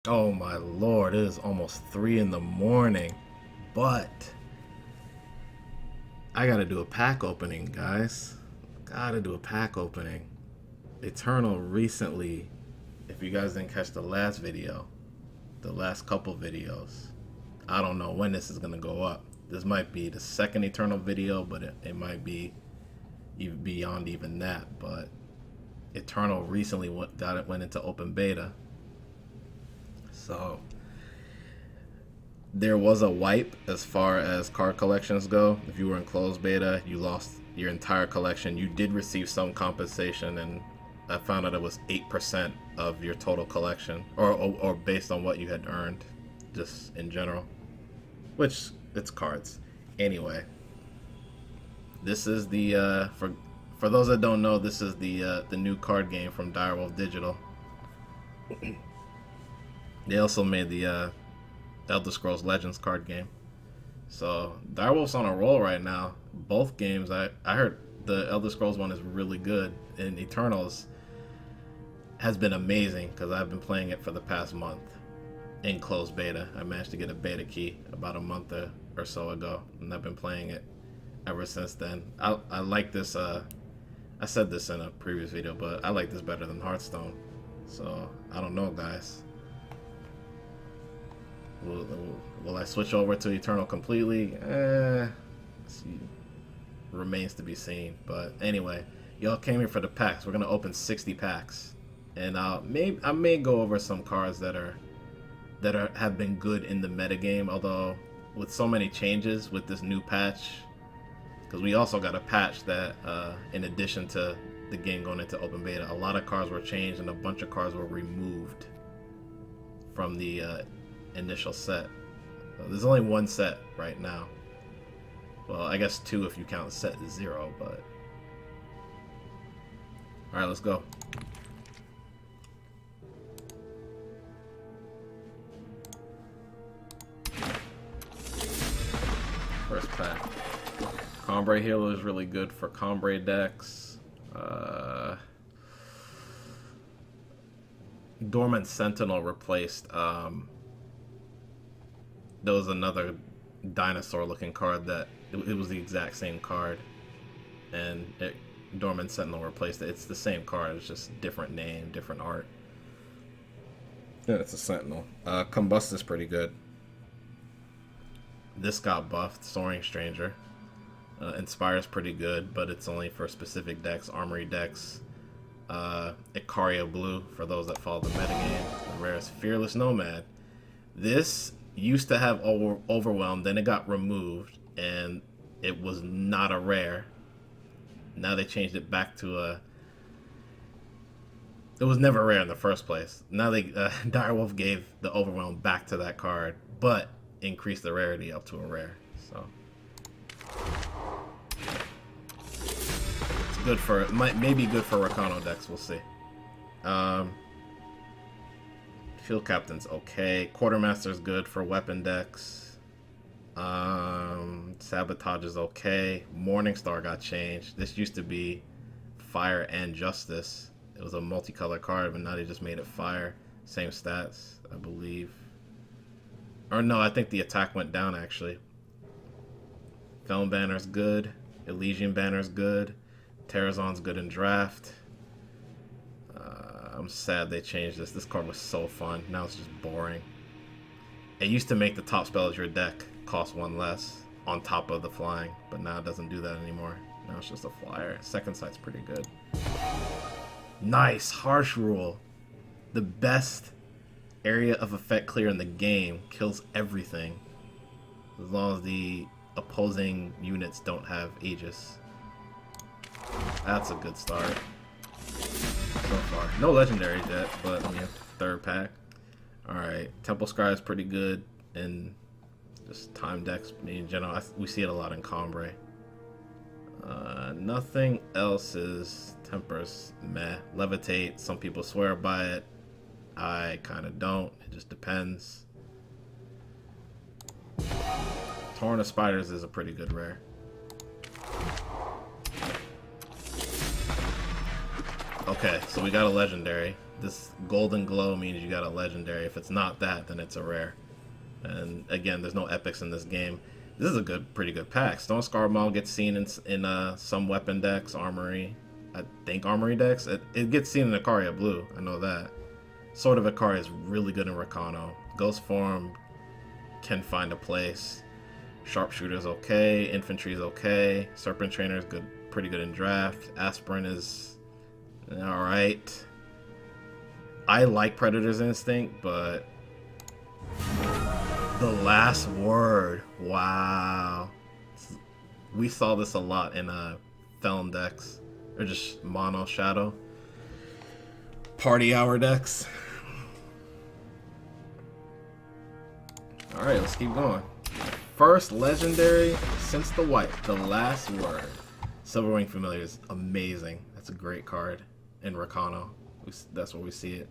Oh my lord, it is almost 3 in the morning. But I gotta do a pack opening, guys. Gotta do a pack opening. Eternal recently, if you guys didn't catch the last video, the last couple videos, I don't know when this is gonna go up. This might be the second Eternal video, but it might be even beyond even that. But Eternal recently went into open beta. So there was a wipe as far as card collections go. If you were in closed beta, you lost your entire collection. You did receive some compensation, and I found out it was 8% of your total collection, or based on what you had earned, just in general. Which, it's cards. Anyway, this is the for those that don't know, this is the new card game from Direwolf Digital. They also made the Elder Scrolls Legends card game. So Direwolf's on a roll right now. Both games, I heard the Elder Scrolls one is really good, and Eternals has been amazing because I've been playing it for the past month in closed beta. I managed to get a beta key about a month or so ago, and I've been playing it ever since then. I like this. I said this in a previous video, but I like this better than Hearthstone. So I don't know, guys. Will I switch over to Eternal completely? Remains to be seen. But anyway, y'all came here for the packs. We're gonna open 60 packs, and I may go over some cards that have been good in the metagame. Although with so many changes with this new patch, because we also got a patch that, in addition to the game going into open beta, a lot of cards were changed and a bunch of cards were removed from the initial set. There's only one set right now. Well, I guess 2 if you count set 0, but... Alright, let's go. First pack. Combre Healer is really good for Combre decks. Dormant Sentinel replaced... there was another dinosaur looking card that it was the exact same card, and Dormant Sentinel replaced it. It's the same card, it's just different name, different art. Yeah, it's a Sentinel. Combust is pretty good. This got buffed, Soaring Stranger. Inspire's pretty good, but it's only for specific decks, Armory decks. Icaria Blue, for those that follow the metagame. The rare is Fearless Nomad. This used to have Overwhelm, then it got removed, and it was not a rare. Now they changed it back to a... It was never rare in the first place. Now they Direwolf gave the Overwhelm back to that card, but increased the rarity up to a rare. So it's good for... It may be good for Rakano decks, we'll see. Field Captain's okay. Quartermaster's good for weapon decks. Sabotage is okay. Morningstar got changed. This used to be Fire and Justice. It was a multicolor card, but now they just made it Fire. Same stats, I believe. Or no, I think the attack went down, actually. Felon Banner's good. Elysian Banner's good. Terrazon's good in draft. I'm sad they changed this. This card was so fun. Now it's just boring. It used to make the top spell of your deck cost 1 less on top of the flying, but now it doesn't do that anymore. Now it's just a flyer. Second sight's pretty good. Nice! Harsh Rule. The best area of effect clear in the game. Kills everything. As long as the opposing units don't have Aegis. That's a good start. So far. No legendaries yet, but I mean, third pack. Alright, Temple Scry is pretty good in just time decks in general. We see it a lot in Combre. Nothing else is Temper's meh. Levitate, some people swear by it. I kind of don't. It just depends. Torrent of Spiders is a pretty good rare. Okay, so we got a legendary. This golden glow means you got a legendary. If it's not that, then it's a rare. And again, there's no epics in this game. This is a pretty good pack. Stone Scar Maul gets seen in some weapon decks, armory. I think armory decks. It gets seen in Ikaria Blue. I know that. Sword of Ikaria is really good in Rakano. Ghost Form can find a place. Sharpshooter's okay. Infantry's okay. Serpent Trainer's good, pretty good in draft. Aspirin is all right. I like Predator's Instinct, but the last word, wow. We saw this a lot in Felon decks, or just mono shadow. Party hour decks. Alright, let's keep going. First legendary since the wipe, the last word. Silverwing Familiar is amazing. That's a great card in Rakano. That's where we see it.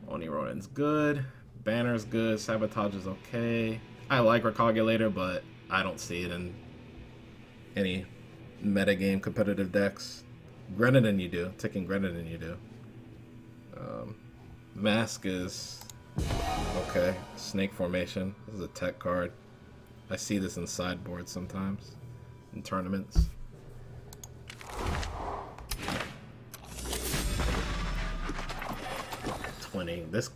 Oni Ronin's good. Banner's good. Sabotage is okay. I like Recalculator, but I don't see it in any metagame competitive decks. Grenadin you do. Ticking Grenadin you do. Mask is okay. Snake Formation. This is a tech card. I see this in sideboards sometimes. In tournaments.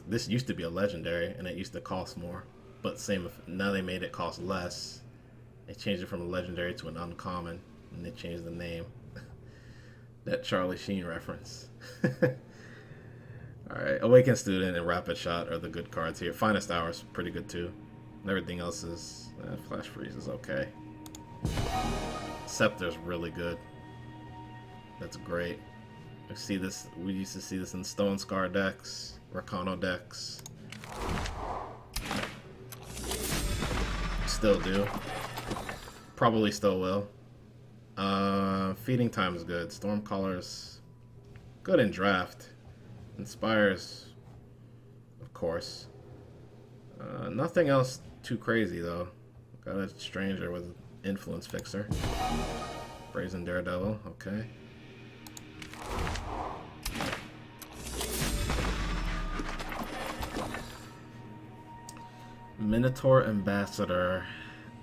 This used to be a legendary and it used to cost more, but now they made it cost less. They changed it from a legendary to an uncommon, and they changed the name. That Charlie Sheen reference. Alright, Awakened Student and Rapid Shot are the good cards here. Finest Hour is pretty good too. And everything else is Flash Freeze is okay. Scepter's really good. That's great. We used to see this in Stone Scar decks, Rakano decks. Still do. Probably still will. Feeding Time is good. Stormcaller's good in draft. Inspires, of course. Nothing else too crazy though. Got a Stranger with Influence Fixer. Brazen Daredevil, okay. Minotaur Ambassador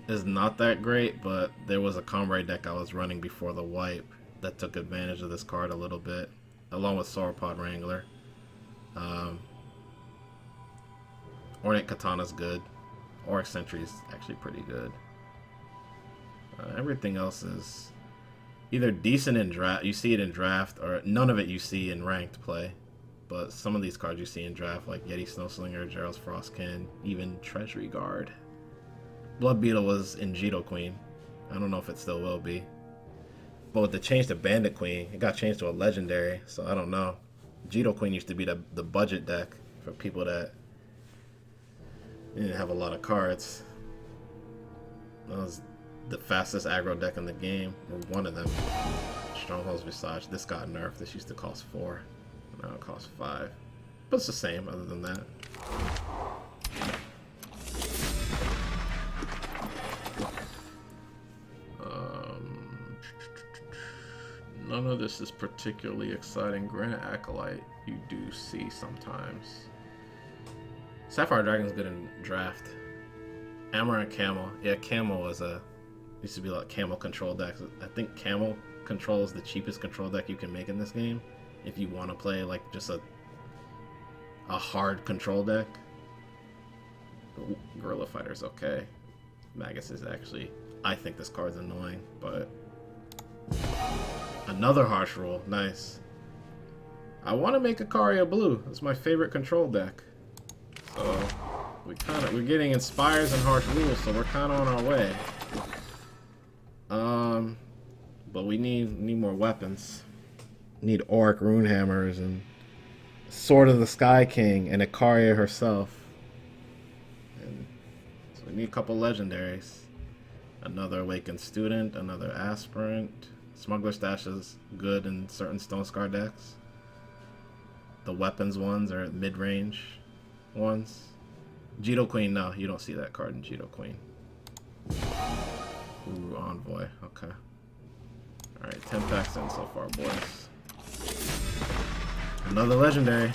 is not that great, but there was a Comrade deck I was running before the wipe that took advantage of this card a little bit, along with Sauropod Wrangler. Ornate Katana's good. Auric Sentry's actually pretty good. Everything else is either decent in draft, you see it in draft, or none of it you see in ranked play. But some of these cards you see in draft, like Yeti Snowslinger, Gerald's Frostkin, even Treasury Guard. Blood Beetle was in Jito Queen. I don't know if it still will be. But with the change to Bandit Queen, it got changed to a legendary, so I don't know. Jito Queen used to be the budget deck for people that didn't have a lot of cards. That was the fastest aggro deck in the game, or one of them. Stronghold's Visage. This got nerfed. This used to cost 4. Now it costs 5. But it's the same other than that. None of this is particularly exciting. Granite Acolyte you do see sometimes. Sapphire Dragon's good in draft. Amaranth Camel. Yeah, Camel was used to be like Camel control decks. I think Camel control is the cheapest control deck you can make in this game. If you want to play like just a hard control deck. Guerrilla Fighter's okay. Magus is actually, I think this card's annoying, but another Harsh Rule, nice. I want to make Ikaria Blue. It's my favorite control deck. So we're getting Inspires and Harsh Rules, so we're kind of on our way. But we need more weapons. Need Auric Runehammers and Sword of the Sky King and Ikaria herself. And so we need a couple legendaries. Another Awakened Student, another Aspirant. Smuggler Stash is good in certain Stone Scar decks. The weapons ones are mid-range ones. Jito Queen, no, you don't see that card in Jito Queen. Ooh, Envoy, okay. Alright, 10 packs in so far, boys. Another legendary.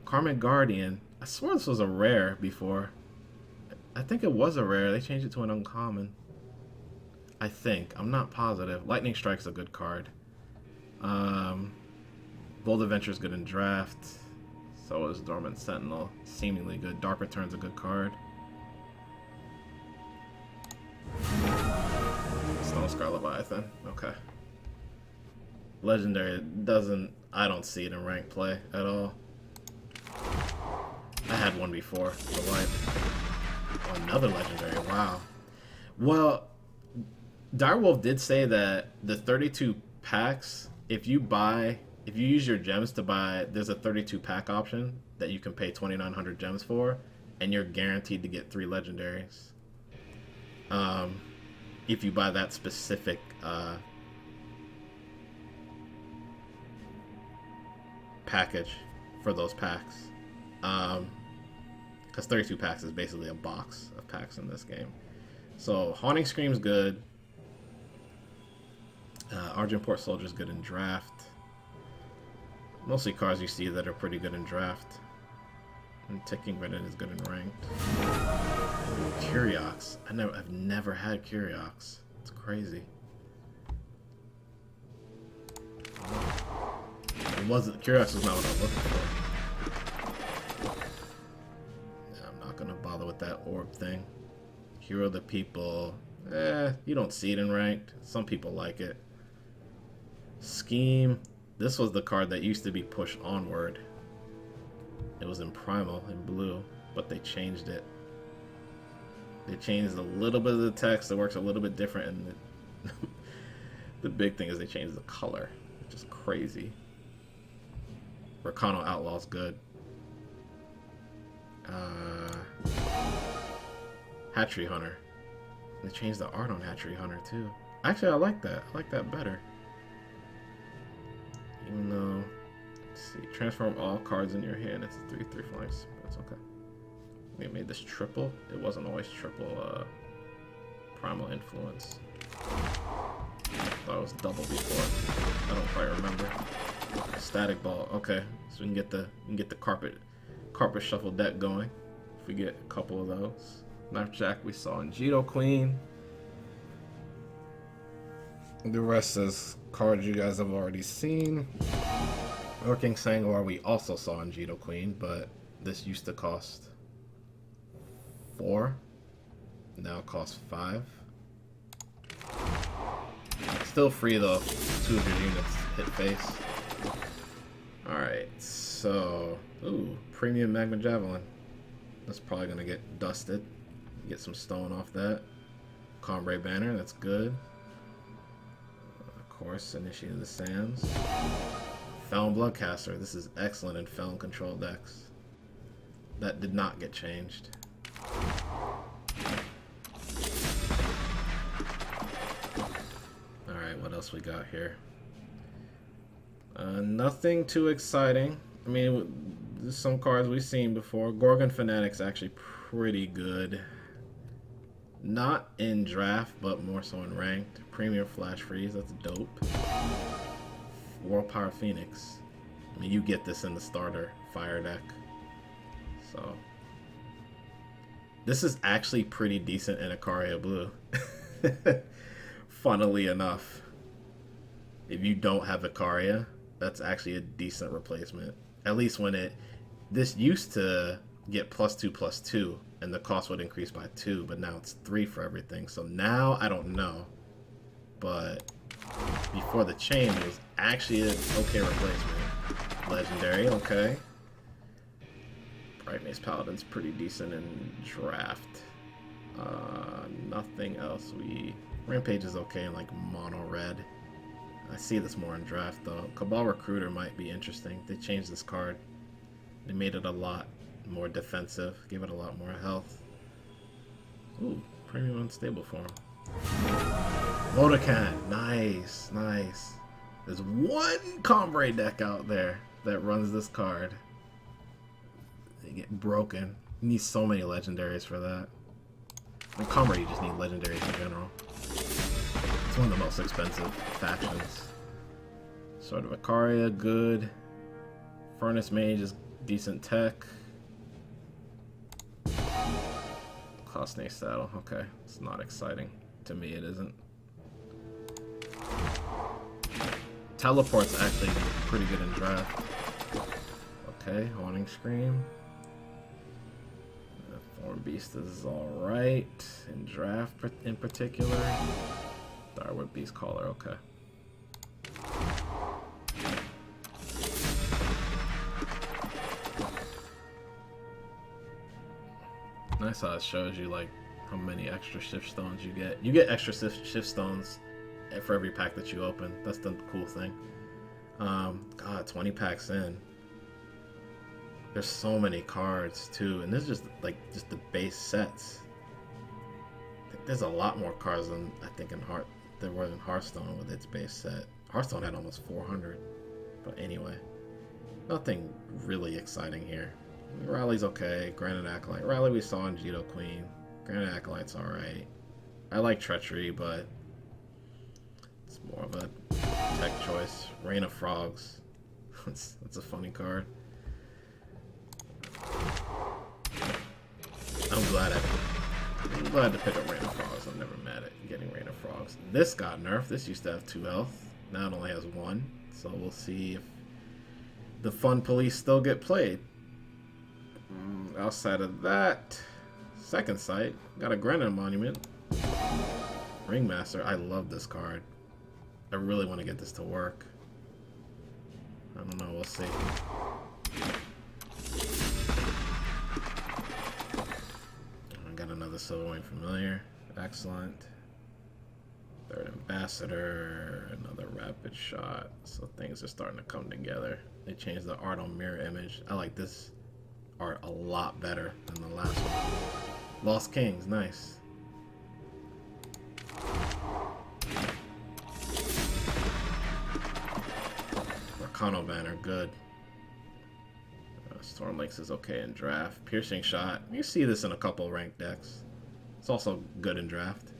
Karmic Guardian. I swear this was a rare before. I think it was a rare. They changed it to an uncommon. I think. I'm not positive. Lightning Strike's a good card. Bold Adventure's good in draft. So is Dormant Sentinel. Seemingly good. Dark Return's a good card. Stone Scar Leviathan. Okay. Legendary doesn't... I don't see it in ranked play at all. I had one before. The white. Oh, another legendary. Wow. Well, Direwolf did say that the 32 packs, if you use your gems to buy, there's a 32 pack option that you can pay 2,900 gems for, and you're guaranteed to get 3 legendaries. If you buy that specific package for those packs. Because 32 packs is basically a box of packs in this game. So Haunting Scream's good. Argentport Soldier's good in draft. Mostly cards you see that are pretty good in draft. And Ticking Reddit is good in ranked. Curiox. I've never had Curiox. It's crazy. Curiox was not what I was looking for. Yeah, I'm not gonna bother with that orb thing. Hero of the People. You don't see it in ranked. Some people like it. Scheme. This was the card that used to be Push Onward. It was in Primal, in blue, but they changed it. They changed a little bit of the text. It works a little bit different, and the big thing is they changed the color, which is crazy. Rakano Outlaw's good. Hatchery Hunter. They changed the art on Hatchery Hunter too. Actually, I like that. I like that better. Even though, let's see, transform all cards in your hand. It's a 3/3 flying. That's okay. They made this triple. It wasn't always triple. Primal Influence. I thought it was double before. I don't quite remember. Static Ball. Okay, so we can get the carpet shuffle deck going. If we get a couple of those. Knifejack we saw in Jito Queen. The rest is cards you guys have already seen. Working Sangor we also saw in Jito Queen, but this used to cost 4. Now it costs 5. Still free though. 2 of your units hit face. Alright, so... Ooh, Premium Magma Javelin. That's probably gonna get dusted. Get some stone off that. Combre Banner, that's good. Of course, Initiate of the Sands. Felon Bloodcaster, this is excellent in Felon control decks. That did not get changed. Alright, what else we got here? Nothing too exciting. I mean, there's some cards we've seen before. Gorgon Fanatic's actually pretty good. Not in draft, but more so in ranked. Premier Flash Freeze, that's dope. World Power Phoenix. I mean, you get this in the starter fire deck. So, this is actually pretty decent in Ikaria Blue. Funnily enough, if you don't have Ikaria, that's actually a decent replacement. At least when this used to get +2/+2, and the cost would increase by 2, but now it's 3 for everything. So now, I don't know. But before the change, it was actually an okay replacement. Legendary, okay. Bright Mace Paladin's pretty decent in draft. Nothing else. Rampage is okay in like mono red. I see this more in draft though. Cabal Recruiter might be interesting. They changed this card. They made it a lot more defensive. Gave it a lot more health. Ooh, Premium Unstable Form. Motocan, nice, nice. There's one Combre deck out there that runs this card. They get broken. You need so many legendaries for that. In Combre, you just need legendaries in general. It's one of the most expensive factions. Sword of Ikaria, good. Furnace Mage is decent tech. Cloud Snake Saddle, okay. It's not exciting. To me, it isn't. Teleport's actually pretty good in draft. Okay, Haunting Scream. Thorn Beast is alright. In draft in particular. Darwood Beast Caller, okay. Nice how it shows you like how many extra shift stones you get. You get extra shift stones for every pack that you open. That's the cool thing. God, 20 packs in. There's so many cards too, and this is just just the base sets. I think there's a lot more cards than I think there were in Hearthstone with its base set. Hearthstone had almost 400, but anyway, nothing really exciting here. Rally's okay. Granite Acolyte. Rally we saw in Jito Queen. Granite Acolyte's alright. I like Treachery, but it's more of a tech choice. Rain of Frogs. That's a funny card. I'm glad to pick up Rain of Frogs. I'm never mad at getting Rain of Frogs. This got nerfed. This used to have 2 health. Now it only has 1. So we'll see if the fun police still get played. Outside of that, second sight, got a Granite Monument. Ringmaster, I love this card. I really want to get this to work. I don't know, we'll see. I got another Silverwing Familiar, excellent. Third Ambassador, another Rapid Shot. So things are starting to come together. They changed the art on Mirror Image. I like this art a lot better than the last one. Lost Kings, nice. Arcano Banner, good. Storm Links is okay in draft. Piercing Shot, you see this in a couple ranked decks. It's also good in draft.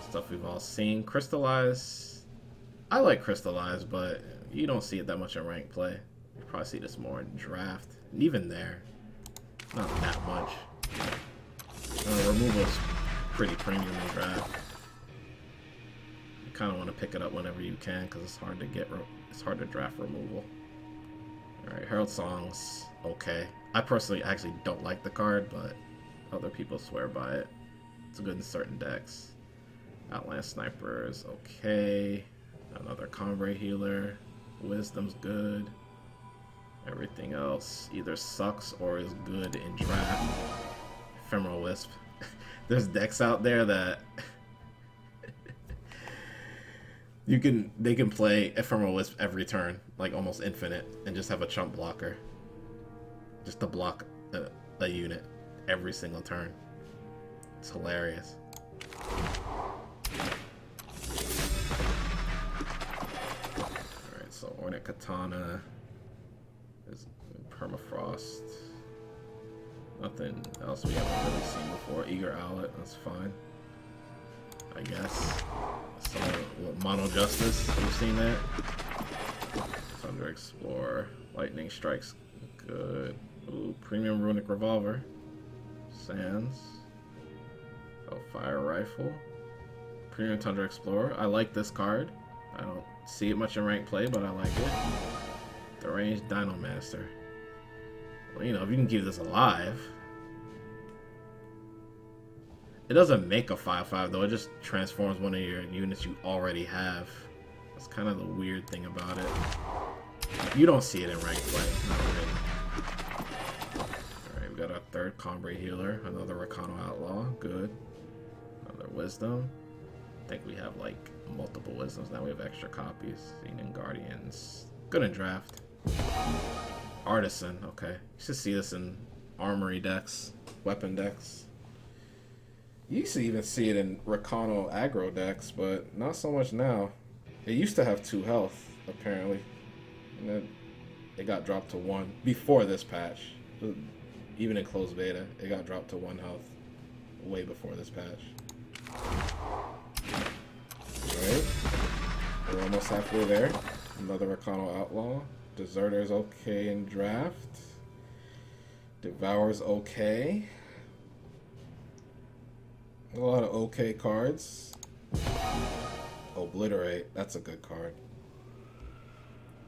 Stuff we've all seen. Crystallize. I like Crystallize, but you don't see it that much in ranked play. You probably see this more in draft. And even there, not that much. Removal's pretty premium in draft. You kind of want to pick it up whenever you can because it's hard to it's hard to draft removal. All right, Herald Song's okay. I personally actually don't like the card, but other people swear by it. It's good in certain decks. Outland Sniper is okay. Another Combrei Healer. Wisdom's good. Everything else either sucks or is good in draft. Ephemeral Wisp. There's decks out there that they can play Ephemeral Wisp every turn, like almost infinite, and just have a chump blocker. Just to block a unit every single turn. It's hilarious. Alright, so Ornate Katana is Permafrost. Nothing else we haven't really seen before. Eager Owlet, that's fine. I guess. So, Mono Justice, we've seen that. Thunder Explorer. Lightning Strike's good. Ooh, Premium Runic Revolver. Sands. Oh, Fire Rifle. Premium Tundra Explorer. I like this card. I don't see it much in ranked play, but I like it. Deranged Dino Master. Well, you know, if you can keep this alive. It doesn't make a 5/5 though, it just transforms one of your units you already have. That's kind of the weird thing about it. You don't see it in ranked play. Not really. Alright, we got our third Combrei Healer, another Rakano Outlaw, good. Another Wisdom. I think we have like multiple Wisdoms now, we have extra copies. Xenon Guardians, good in draft. Artisan, okay. You should see this in armory decks, weapon decks. You used to even see it in Rakano aggro decks, but not so much now. It used to have 2 health, apparently. And then it got dropped to 1 before this patch. Even in closed beta, it got dropped to 1 health way before this patch. Alright. we're almost halfway there. Another Rakano Outlaw. Deserter's okay in draft. Devour's okay. A lot of okay cards. Obliterate, that's a good card.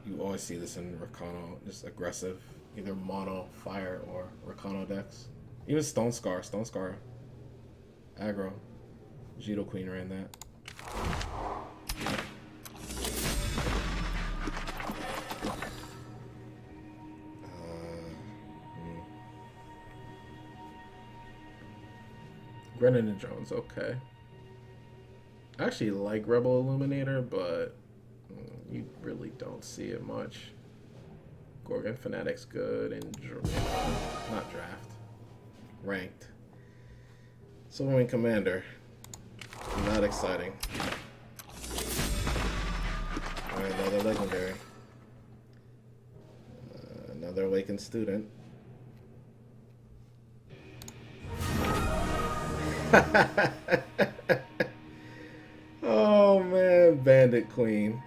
You always see this in Rakano, just aggressive, either mono, fire, or Rakano decks. Even Stone Scar, aggro. Jito Queen ran that. Grenadin Jones, okay. I actually like Rebel Illuminator, but you really don't see it much. Gorgon Fanatic's good, and not draft. Ranked. Silverwing Commander. Not exciting. Alright, another legendary. Another Awakened Student. Oh man, Bandit Queen.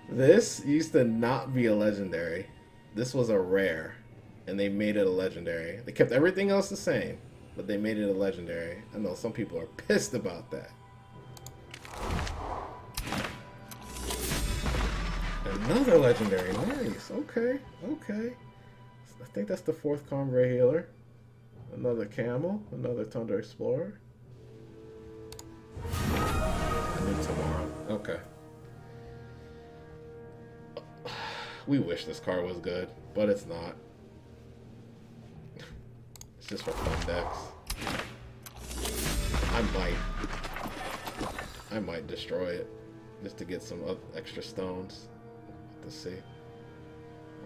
This used to not be a legendary. This was a rare, and they made it a legendary. They kept everything else the same, but they made it a legendary. I know some people are pissed about that. Another legendary, nice. Okay. I think that's the 4th Combre Healer. Another Camel, another Tundra Explorer. I need tomorrow. Okay. We wish this card was good, but it's not. It's just for fun decks. I might destroy it just to get some extra stones. Let's see.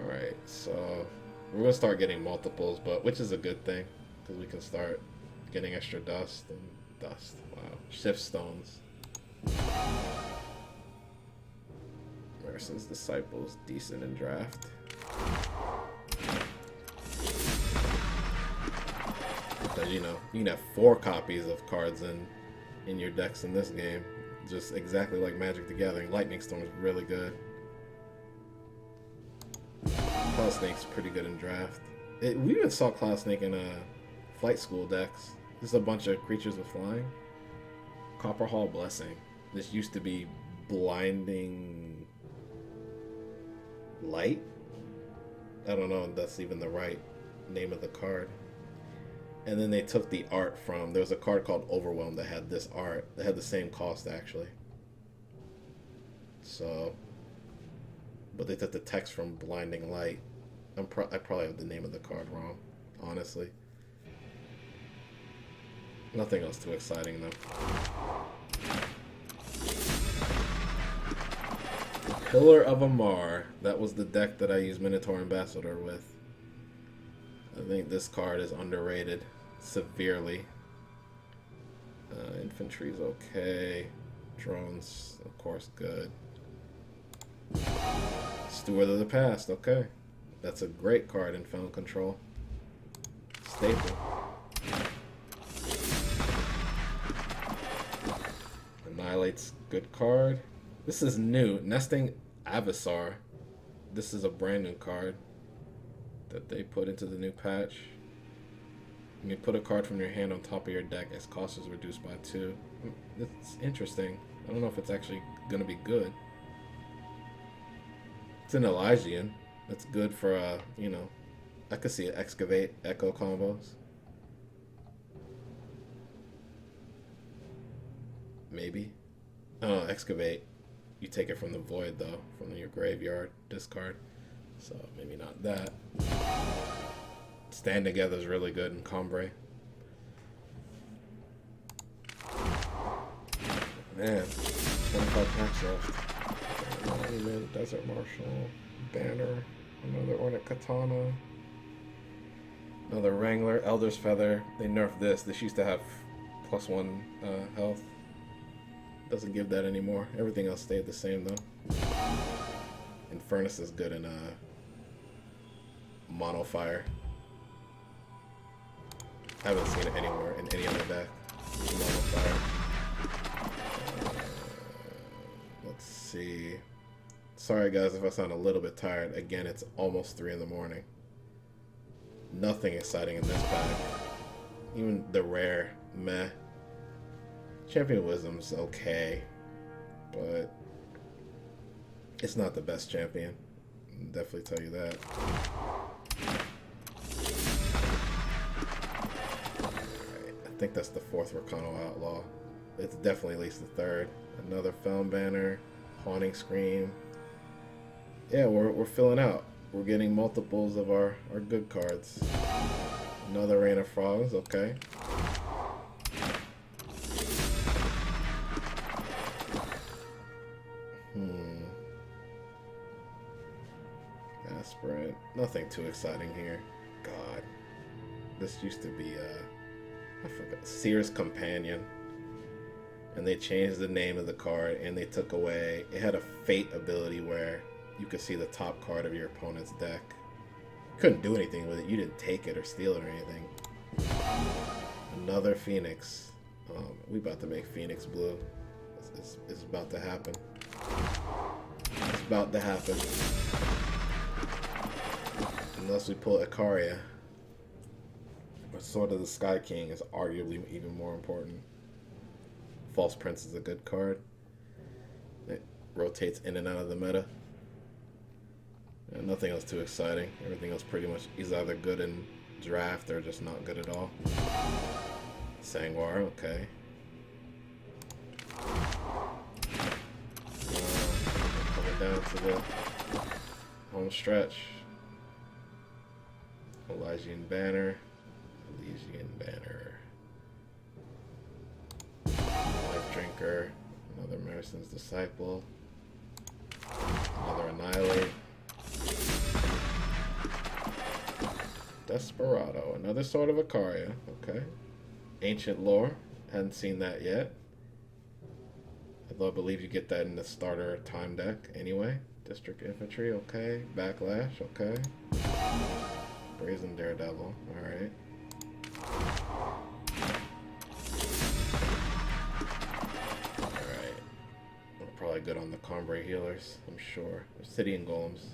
Alright, so we're gonna start getting multiples, but which is a good thing because we can start getting extra dust and dust. Wow, shift stones. Emerson's Disciples, decent in draft. Because you know you can have 4 copies of cards in your decks in this game, just exactly like Magic the Gathering. Lightning Storm is really good. Cloud Snake's pretty good in draft. We even saw Cloud Snake in Flight School decks. This is a bunch of creatures with flying. Copper Hall Blessing. This used to be Blinding Light? I don't know if that's even the right name of the card. And then they took the art from... There was a card called Overwhelm that had this art. That had the same cost, actually. So... But they took the text from Blinding Light. I probably have the name of the card wrong, honestly. Nothing else too exciting, though. Pillar of Amar. That was the deck that I used Minotaur Ambassador with. I think this card is underrated severely. Infantry's okay. Drones, of course, good. Steward of the Past, okay. That's a great card in Found Control. Staple. Annihilate's good card. This is new. Nesting Avisar. This is a brand new card that they put into the new patch. You can put a card from your hand on top of your deck as cost is reduced by 2. It's interesting. I don't know if it's actually going to be good. It's an Elysian. That's good for, you know, I could see it. Excavate, Echo combos. Maybe. Oh, Excavate. You take it from the void, though, from your graveyard, discard. So maybe not that. Stand Together is really good in Combre. Man, 25 packs left. Monument, Desert Marshal, Banner, another Ornate Katana, another Wrangler, Elder's Feather. They nerfed this. This used to have +1 health. Doesn't give that anymore. Everything else stayed the same though. Infernus is good in Mono Fire. I haven't seen it anywhere in any other deck. Mono Fire. see. Sorry guys if I sound a little bit tired. Again, it's almost 3 in the morning. Nothing exciting in this pack. Even the rare, meh. Champion Wisdom's okay, but it's not the best champion. I'll definitely tell you that. Alright, I think that's the 4th Rakano Outlaw. It's definitely at least the 3rd. Another Felm Banner, Haunting Scream. Yeah, we're filling out. We're getting multiples of our good cards. Another Rain of Frogs, okay. Aspirant. Nothing too exciting here. God. This used to be, I forgot, Seer's Companion. And they changed the name of the card and they took away, it had a fate ability where you could see the top card of your opponent's deck. You couldn't do anything with it. You didn't take it or steal it or anything. Another Phoenix. We about to make Phoenix blue. It's about to happen. It's about to happen. Unless we pull Ikaria. But Sword of the Sky King is arguably even more important. False Prince is a good card. It rotates in and out of the meta. And nothing else too exciting. Everything else pretty much is either good in draft or just not good at all. Sangwar, okay. Coming down to the home stretch. Elysian Banner. Elysian Banner. Life Drinker. Another Marison's Disciple. Another Annihilate. Desperado. Another Sword of Ikaria. Okay. Ancient Lore. Hadn't seen that yet. Although I believe you get that in the starter time deck anyway. District Infantry. Okay. Backlash. Okay. Brazen Daredevil. Alright. Alright. We're probably good on the Combray Healers, I'm sure. Obsidian Golems.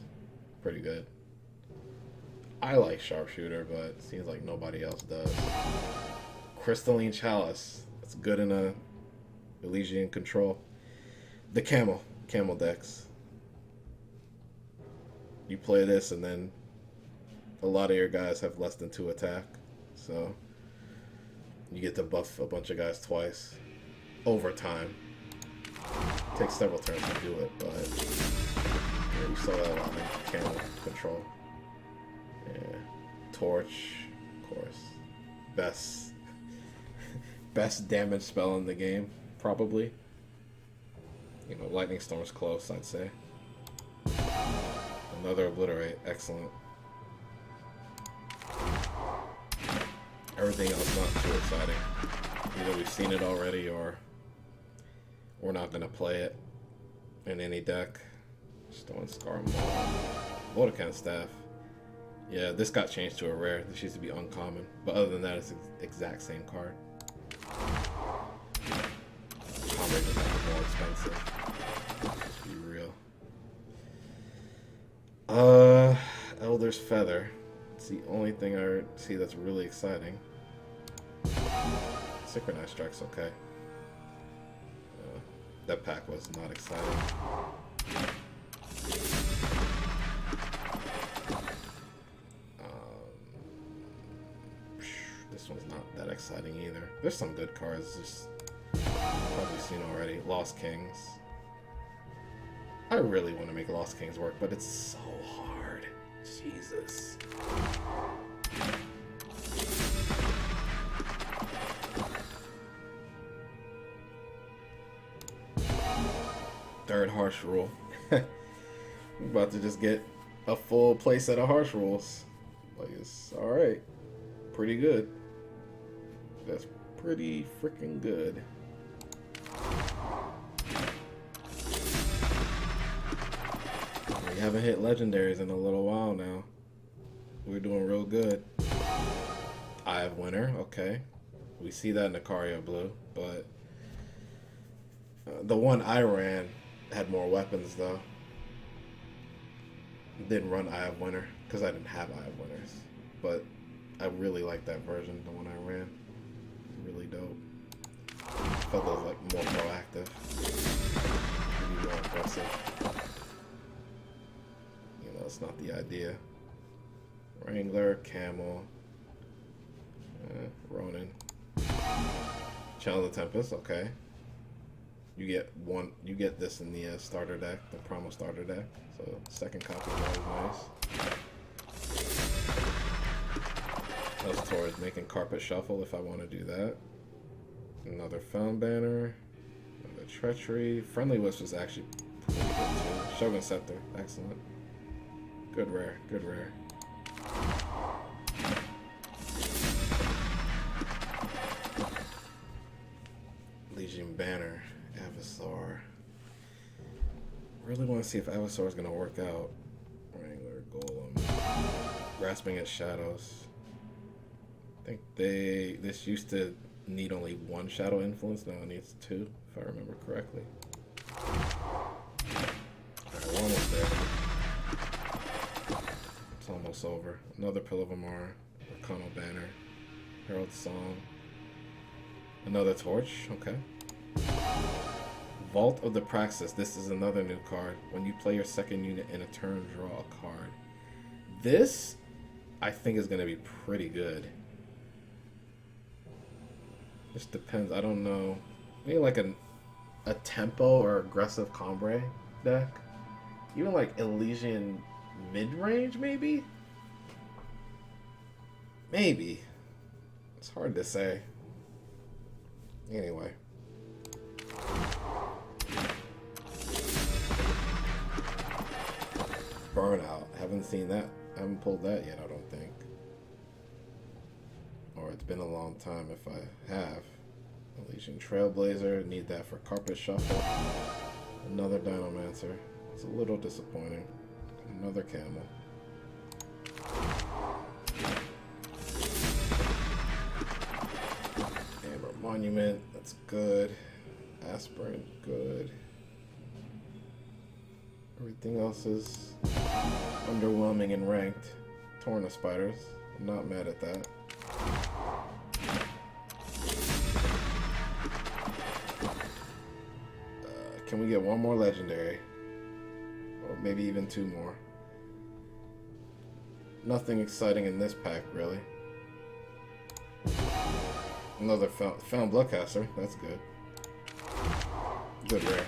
Pretty good. I like Sharpshooter, but it seems like nobody else does. Crystalline Chalice. It's good in a Elysian Control. The Camel decks. You play this and then a lot of your guys have less than 2 attack. So you get to buff a bunch of guys twice over time. It takes several turns to do it, but yeah, we saw that a lot in Camel Control. Yeah. Torch, of course. Best damage spell in the game, probably. You know, Lightning Storm's close, I'd say. Another Obliterate, excellent. Everything else not too exciting. Either we've seen it already or we're not gonna play it in any deck. Stone Scar Maul. Vodachan Staff. Yeah, this got changed to a rare. This used to be uncommon. But other than that, it's the exact same card. Combray just got more expensive. Let's be real. Elder's Feather. It's the only thing I see that's really exciting. Synchronized Strike's okay. That pack was not exciting. This one's not that exciting either. There's some good cards, just probably seen already. Lost Kings. I really want to make Lost Kings work, but it's so hard. Jesus. Third Harsh Rule. I'm about to just get a full playset of Harsh Rules. Like, it's alright. Pretty good. That's pretty freaking good. We haven't hit legendaries in a little while now. We're doing real good. Eye of Winter, okay. We see that in the Ikaria Blue, but the one I ran Had more weapons though. Didn't run Eye of Winter because I didn't have Eye of Winters, but I really like that version, the one I ran. Really dope. Felt it was like more proactive, maybe more aggressive. You know, it's not the idea. Wrangler, Camel, Ronin, Channel of the Tempest. Okay, you get one. You get this in the starter deck, the promo starter deck. So second copy is always nice. That's towards making Carpet Shuffle if I want to do that. Another Found Banner, another Treachery. Friendly Wisp is actually pretty good too. Shogun Scepter, excellent. Good rare, good rare. Legion Banner, Avasaur. Really want to see if Avasaur is going to work out. Wrangler, Golem. Grasping at Shadows. I think this used to need only one Shadow Influence, now it needs two, if I remember correctly. Alright, we're almost there. It's almost over. Another Pill of Amara, Arcano Banner, Herald Song. Another Torch, okay. Vault of the Praxis. This is another new card. When you play your second unit in a turn, draw a card. This, I think, is going to be pretty good. Just depends. I don't know. Maybe like a tempo or aggressive Combre deck. Even like Elysian mid-range, maybe? Maybe. It's hard to say. Anyway. Burnout. Haven't seen that. Haven't pulled that yet, I don't think. Or it's been a long time if I have. Elysian Trailblazer. Need that for Carpet Shuffle. Another Dinomancer. It's a little disappointing. Another Camel. Amber Monument. That's good. Aspirant. Good. Everything else is underwhelming and ranked. Torn of Spiders. I'm not mad at that. Can we get one more legendary? Or maybe even two more. Nothing exciting in this pack, really. Another found Bloodcaster. That's good. Good rare.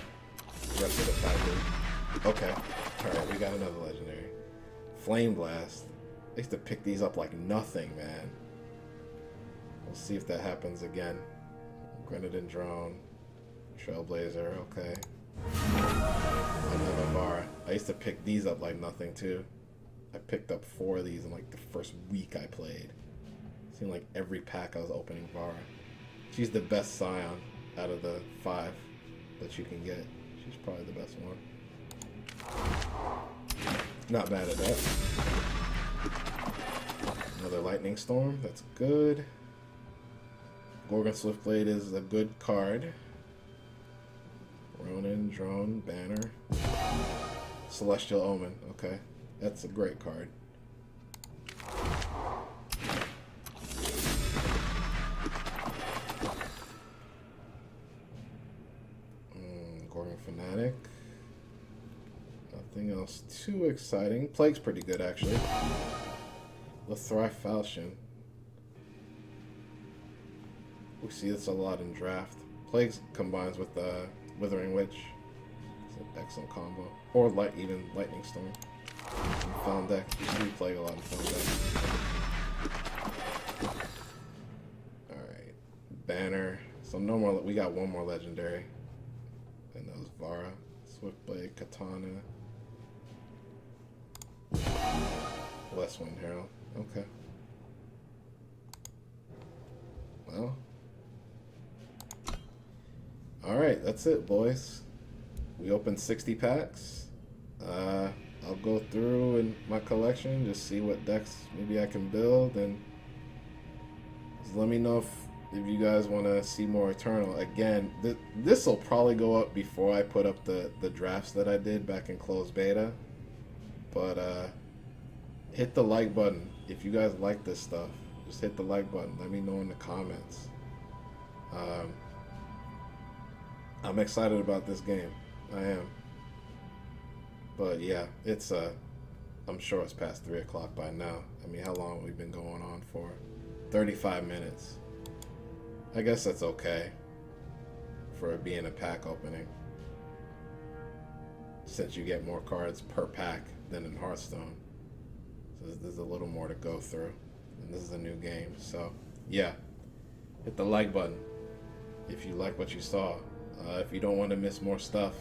Rest of the pack. Okay. Alright, we got another legendary. Flame Blast. I used to pick these up like nothing, man. We'll see if that happens again. Grenadin Drone. Trailblazer, okay. Another Vara. I used to pick these up like nothing too. I picked up 4 of these in like the first week I played. It seemed like every pack I was opening Vara. She's the best Scion out of the 5 that you can get. She's probably the best one. Not bad at that. Another Lightning Storm, that's good. Gorgon Swiftblade is a good card. Ronin, Drone, Banner. Celestial Omen, okay. That's a great card. Gorgon Fanatic. Nothing else too exciting. Plague's pretty good, actually. Lethrai Falchion. We see this a lot in draft. Plagues combines with Withering Witch. It's an excellent combo. Or even Lightning Storm. In Found deck. You see Plague a lot in Found deck. Alright. Banner. So no more. We got one more legendary. And that was Vara. Swiftblade, Katana. Westwind Herald. Okay. Well. Alright, that's it, boys. We opened 60 packs. I'll go through in my collection, just see what decks maybe I can build, and just let me know if if you guys want to see more Eternal, again, this will probably go up before I put up the drafts that I did back in closed beta. But hit the like button if you guys like this stuff. Just hit the like button. Let me know in the comments. I'm excited about this game. I am. But yeah, it's I'm sure it's past 3 o'clock by now. I mean, how long have we been going on for? 35 minutes. I guess that's okay for it being a pack opening, since you get more cards per pack than in Hearthstone. So there's a little more to go through, and this is a new game. So yeah, hit the like button if you like what you saw. If you don't want to miss more stuff,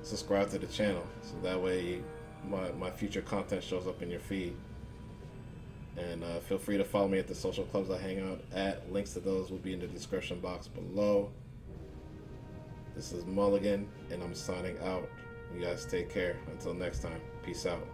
subscribe to the channel so that way my future content shows up in your feed. And feel free to follow me at the social clubs I hang out at. Links to those will be in the description box below. This is Mulligan, and I'm signing out. You guys take care. Until next time, peace out.